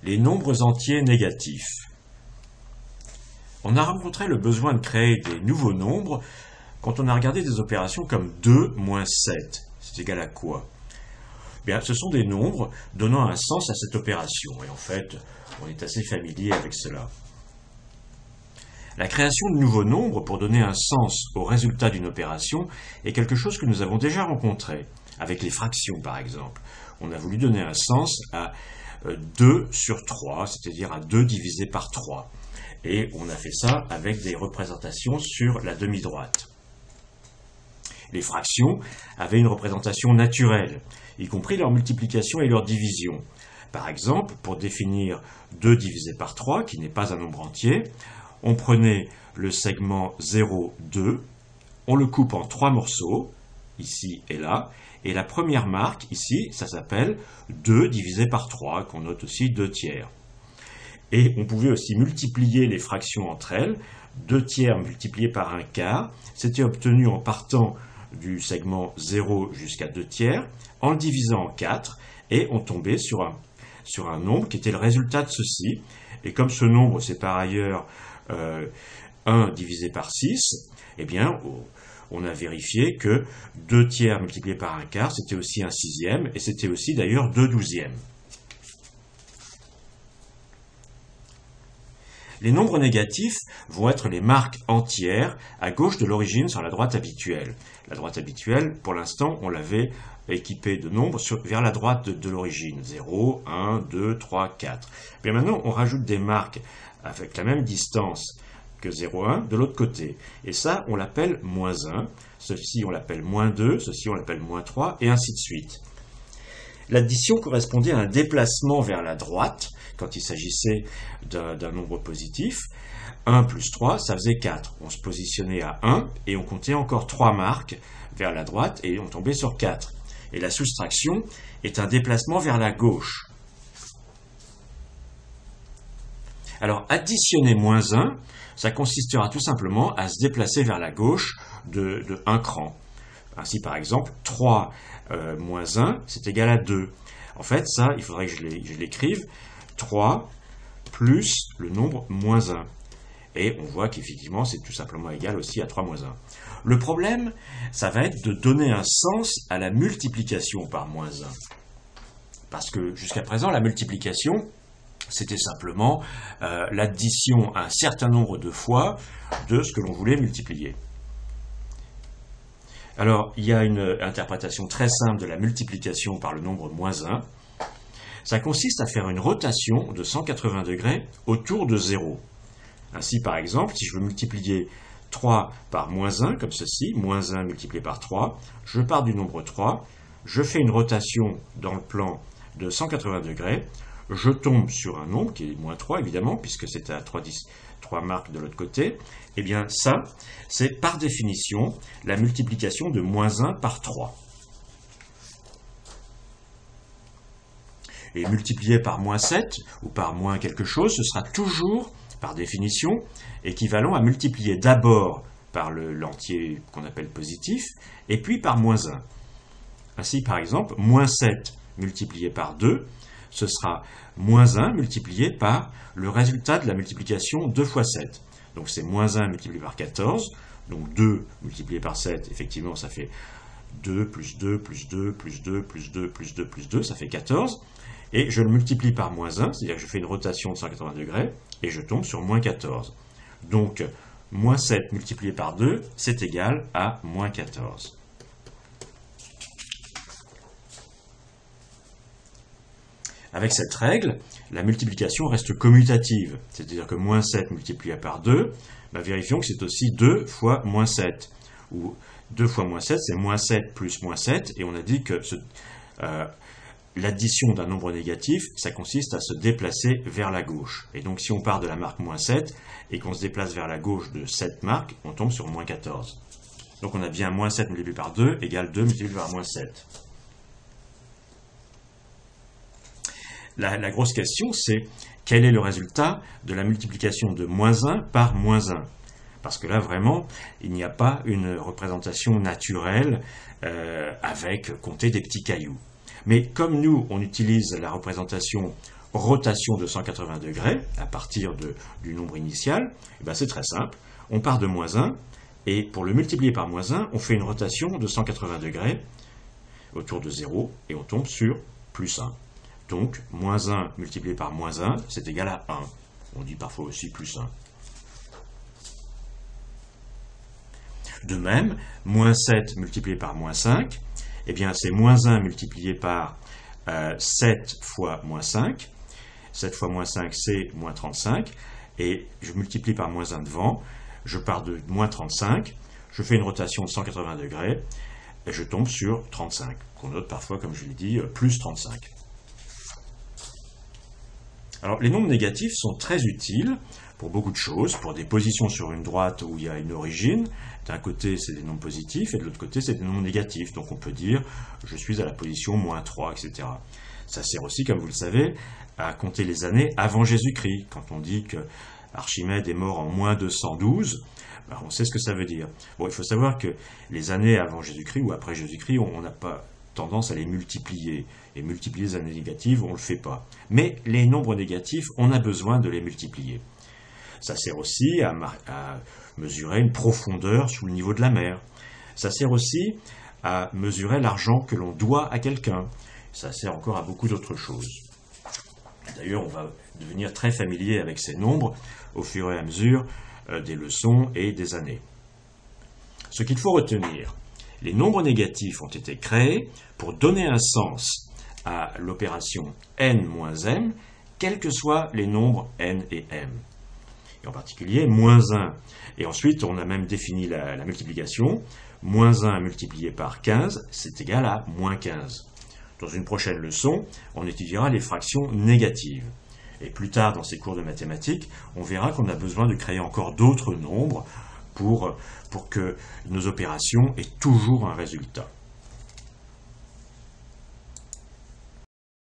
Les nombres entiers négatifs. On a rencontré le besoin de créer des nouveaux nombres quand on a regardé des opérations comme 2 moins 7. C'est égal à quoi? Bien, ce sont des nombres donnant un sens à cette opération. Et en fait, on est assez familier avec cela. La création de nouveaux nombres pour donner un sens au résultat d'une opération est quelque chose que nous avons déjà rencontré, avec les fractions par exemple. On a voulu donner un sens à 2 sur 3, c'est-à-dire à 2 divisé par 3. Et on a fait ça avec des représentations sur la demi-droite. Les fractions avaient une représentation naturelle, y compris leur multiplication et leur division. Par exemple, pour définir 2 divisé par 3, qui n'est pas un nombre entier, on prenait le segment 0, 2, on le coupe en 3 morceaux, ici et là, et la première marque, ici, ça s'appelle 2 divisé par 3, qu'on note aussi 2 tiers. Et on pouvait aussi multiplier les fractions entre elles, 2 tiers multiplié par 1 quart, c'était obtenu en partant du segment 0 jusqu'à 2 tiers, en le divisant en 4, et on tombait sur un nombre qui était le résultat de ceci. Et comme ce nombre, c'est par ailleurs 1 divisé par 6, eh bien, on a vérifié que 2 tiers multiplié par 1 quart, c'était aussi un sixième, et c'était aussi d'ailleurs 2 douzièmes. Les nombres négatifs vont être les marques entières à gauche de l'origine sur la droite habituelle. La droite habituelle, pour l'instant, on l'avait équipée de nombres vers la droite de l'origine. 0, 1, 2, 3, 4. Bien maintenant, on rajoute des marques avec la même distance que 0, 1 de l'autre côté. Et ça, on l'appelle moins 1. Ceci, on l'appelle moins 2. Ceci, on l'appelle moins 3, et ainsi de suite. L'addition correspondait à un déplacement vers la droite, quand il s'agissait d'un nombre positif. 1 plus 3, ça faisait 4. On se positionnait à 1, et on comptait encore 3 marques vers la droite, et on tombait sur 4. Et la soustraction est un déplacement vers la gauche. Alors, additionner moins 1, ça consistera tout simplement à se déplacer vers la gauche de 1 cran. Ainsi, par exemple, 3 moins 1, c'est égal à 2. En fait, ça, il faudrait que je l'écrive. 3 plus le nombre moins 1. Et on voit qu'effectivement, c'est tout simplement égal aussi à 3 moins 1. Le problème, ça va être de donner un sens à la multiplication par moins 1. Parce que jusqu'à présent, la multiplication, c'était simplement l'addition à un certain nombre de fois de ce que l'on voulait multiplier. Alors, il y a une interprétation très simple de la multiplication par le nombre moins 1. Ça consiste à faire une rotation de 180 degrés autour de 0. Ainsi, par exemple, si je veux multiplier 3 par moins 1, comme ceci, moins 1 multiplié par 3, je pars du nombre 3, je fais une rotation dans le plan de 180 degrés, je tombe sur un nombre qui est moins 3, évidemment, puisque c'est à 3 marques de l'autre côté. Eh bien, ça, c'est par définition la multiplication de moins 1 par 3. Et multiplié par moins 7, ou par moins quelque chose, ce sera toujours, par définition, équivalent à multiplier d'abord par l'entier qu'on appelle positif, et puis par moins 1. Ainsi, par exemple, moins 7 multiplié par 2, ce sera moins 1 multiplié par le résultat de la multiplication 2 fois 7. Donc c'est moins 1 multiplié par 14, donc 2 multiplié par 7, effectivement ça fait 2 plus 2 plus 2 plus 2 plus 2 plus 2 plus 2, ça fait 14. Et je le multiplie par moins 1, c'est-à-dire que je fais une rotation de 180 degrés, et je tombe sur moins 14. Donc, moins 7 multiplié par 2, c'est égal à moins 14. Avec cette règle, la multiplication reste commutative, c'est-à-dire que moins 7 multiplié par 2, vérifions que c'est aussi 2 fois moins 7. Ou 2 fois moins 7, c'est moins 7 plus moins 7, et on a dit que l'addition d'un nombre négatif, ça consiste à se déplacer vers la gauche. Et donc si on part de la marque moins 7 et qu'on se déplace vers la gauche de 7 marques, on tombe sur moins 14. Donc on a bien moins 7 multiplié par 2 égale 2 multiplié par moins 7. La grosse question, c'est quel est le résultat de la multiplication de moins 1 par moins 1 ? Parce que là, vraiment, il n'y a pas une représentation naturelle avec compter des petits cailloux. Mais comme nous, on utilise la représentation rotation de 180 degrés à partir du nombre initial, eh ben c'est très simple. On part de moins 1, et pour le multiplier par moins 1, on fait une rotation de 180 degrés autour de 0, et on tombe sur plus 1. Donc, moins 1 multiplié par moins 1, c'est égal à 1. On dit parfois aussi plus 1. De même, moins 7 multiplié par moins 5, eh bien c'est moins 1 multiplié par 7 fois moins 5. 7 fois moins 5, c'est moins 35. Et je multiplie par moins 1 devant. Je pars de moins 35. Je fais une rotation de 180 degrés. Et je tombe sur 35. Qu'on note parfois, comme je l'ai dit, plus 35. Alors, les nombres négatifs sont très utiles pour beaucoup de choses, pour des positions sur une droite où il y a une origine. D'un côté, c'est des nombres positifs, et de l'autre côté, c'est des nombres négatifs. Donc, on peut dire, je suis à la position moins 3, etc. Ça sert aussi, comme vous le savez, à compter les années avant Jésus-Christ. Quand on dit que Archimède est mort en moins 212, ben on sait ce que ça veut dire. Bon, il faut savoir que les années avant Jésus-Christ ou après Jésus-Christ, on n'a pas tendance à les multiplier. Et multiplier les années négatives, on ne le fait pas. Mais les nombres négatifs, on a besoin de les multiplier. Ça sert aussi à mesurer une profondeur sous le niveau de la mer. Ça sert aussi à mesurer l'argent que l'on doit à quelqu'un. Ça sert encore à beaucoup d'autres choses. D'ailleurs, on va devenir très familier avec ces nombres au fur et à mesure des leçons et des années. Ce qu'il faut retenir, les nombres négatifs ont été créés pour donner un sens à l'opération n-m, quels que soient les nombres n et m. Et en particulier, moins 1. Et ensuite, on a même défini la multiplication. Moins 1 multiplié par 15, c'est égal à moins 15. Dans une prochaine leçon, on étudiera les fractions négatives. Et plus tard, dans ces cours de mathématiques, on verra qu'on a besoin de créer encore d'autres nombres pour que nos opérations aient toujours un résultat.